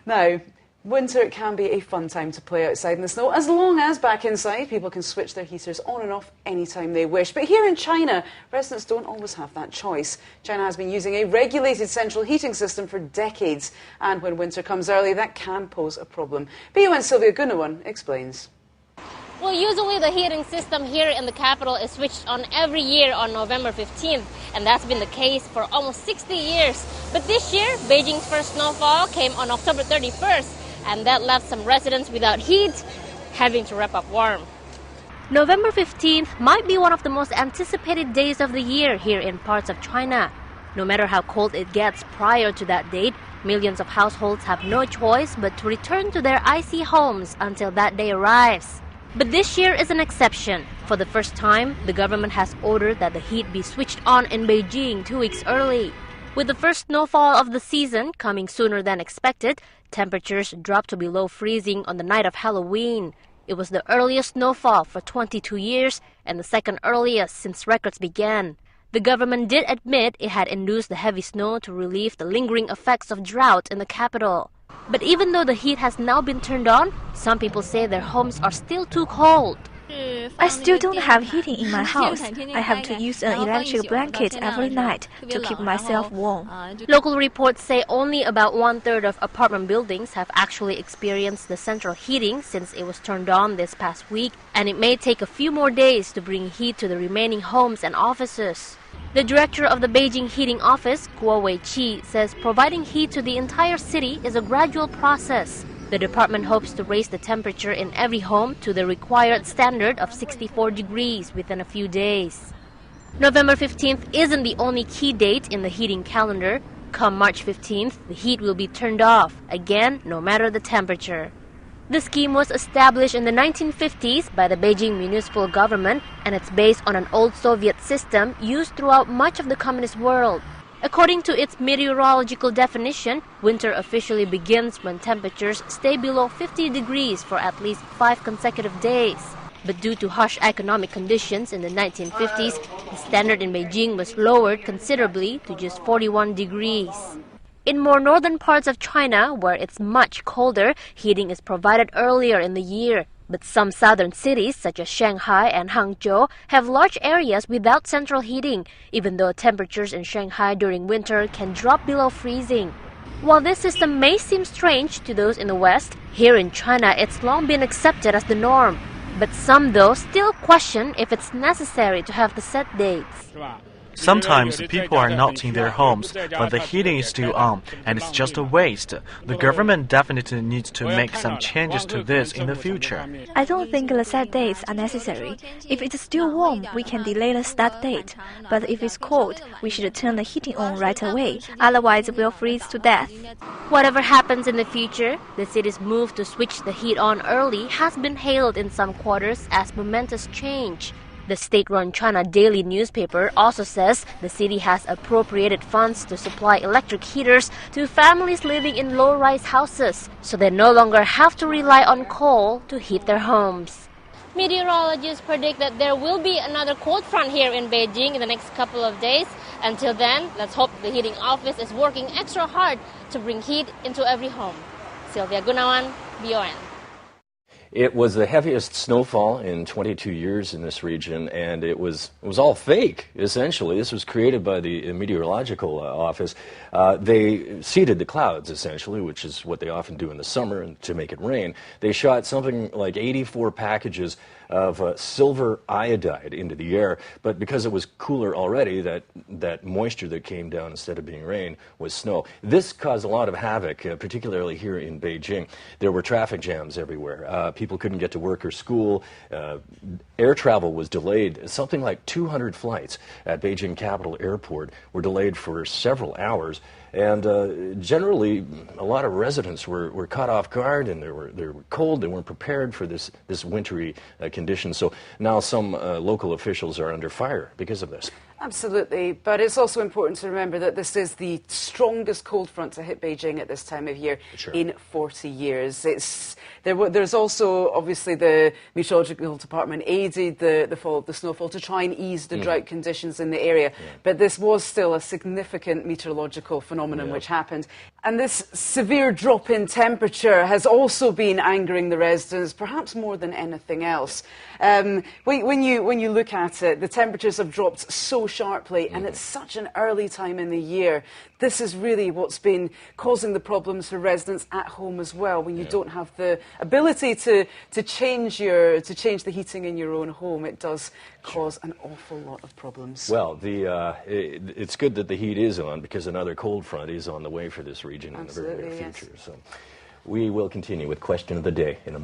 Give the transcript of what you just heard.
Now, winter can be a fun time to play outside in the snow, as long as back inside people can switch their heaters on and off anytime they wish. But here in China, residents don't always have that choice. China has been using a regulated central heating system for decades, and when winter comes early, that can pose a problem. BON's Sylvia Gunawan explains. Well, usually the heating system here in the capital is switched on every year on November 15th, and that's been the case for almost 60 years. But this year, Beijing's first snowfall came on October 31st, and that left some residents without heat, having to wrap up warm. November 15th might be one of the most anticipated days of the year here in parts of China. No matter how cold it gets prior to that date, millions of households have no choice but to return to their icy homes until that day arrives. But this year is an exception. For the first time, the government has ordered that the heat be switched on in Beijing 2 weeks early. With the first snowfall of the season coming sooner than expected, temperatures dropped to below freezing on the night of Halloween. It was the earliest snowfall for 22 years and the second earliest since records began. The government did admit it had induced the heavy snow to relieve the lingering effects of drought in the capital. But even though the heat has now been turned on, some people say their homes are still too cold. I still don't have heating in my house. I have to use an electric blanket every night to keep myself warm. Local reports say only about 1/3 of apartment buildings have actually experienced the central heating since it was turned on this past week, and it may take a few more days to bring heat to the remaining homes and offices. The director of the Beijing Heating Office, Guo Weiqi, says providing heat to the entire city is a gradual process. The department hopes to raise the temperature in every home to the required standard of 64 degrees within a few days. November 15th isn't the only key date in the heating calendar. Come March 15th, the heat will be turned off, again, no matter the temperature. The scheme was established in the 1950s by the Beijing municipal government, and it's based on an old Soviet system used throughout much of the communist world. According to its meteorological definition, winter officially begins when temperatures stay below 50 degrees for at least 5 consecutive days. But due to harsh economic conditions in the 1950s, the standard in Beijing was lowered considerably to just 41 degrees. In more northern parts of China, where it's much colder, heating is provided earlier in the year. But some southern cities, such as Shanghai and Hangzhou, have large areas without central heating, even though temperatures in Shanghai during winter can drop below freezing. While this system may seem strange to those in the West, here in China it's long been accepted as the norm. But some, though, still question if it's necessary to have the set dates. Sometimes people are not in their homes, but the heating is still on, and it's just a waste. The government definitely needs to make some changes to this in the future. I don't think the set dates are necessary. If it's still warm, we can delay the start date. But if it's cold, we should turn the heating on right away, otherwise we'll freeze to death. Whatever happens in the future, the city's move to switch the heat on early has been hailed in some quarters as momentous change. The state-run China Daily newspaper also says the city has appropriated funds to supply electric heaters to families living in low-rise houses, so they no longer have to rely on coal to heat their homes. Meteorologists predict that there will be another cold front here in Beijing in the next couple of days. Until then, let's hope the heating office is working extra hard to bring heat into every home. Sylvia Gunawan, BON. It was the heaviest snowfall in 22 years in this region, and it was all fake, essentially. This was created by the meteorological office. They seeded the clouds, essentially, which is what they often do in the summer to make it rain. They shot something like 84 packages of silver iodide into the air, but because it was cooler already, that moisture that came down instead of being rain was snow. This caused a lot of havoc, particularly here in Beijing. There were traffic jams everywhere. People couldn't get to work or school. Air travel was delayed. Something like 200 flights at Beijing Capital Airport were delayed for several hours. And generally, a lot of residents were caught off guard, and they were cold. They weren't prepared for this wintry condition. So now some local officials are under fire because of this. Absolutely, but it's also important to remember that this is the strongest cold front to hit Beijing at this time of year in 40 years. There's also, obviously, the meteorological department aided the fall of the snowfall to try and ease the drought conditions in the area, but this was still a significant meteorological phenomenon which happened. And this severe drop in temperature has also been angering the residents, perhaps more than anything else. When you look at it, the temperatures have dropped so sharply, and it's such an early time in the year. This is really what's been causing the problems for residents at home as well, when you don't have the ability to change the heating in your own home. It does cause an awful lot of problems. Well, it's good that the heat is on, because another cold front is on the way for this region in the very near future. So we will continue with Question of the Day in a moment.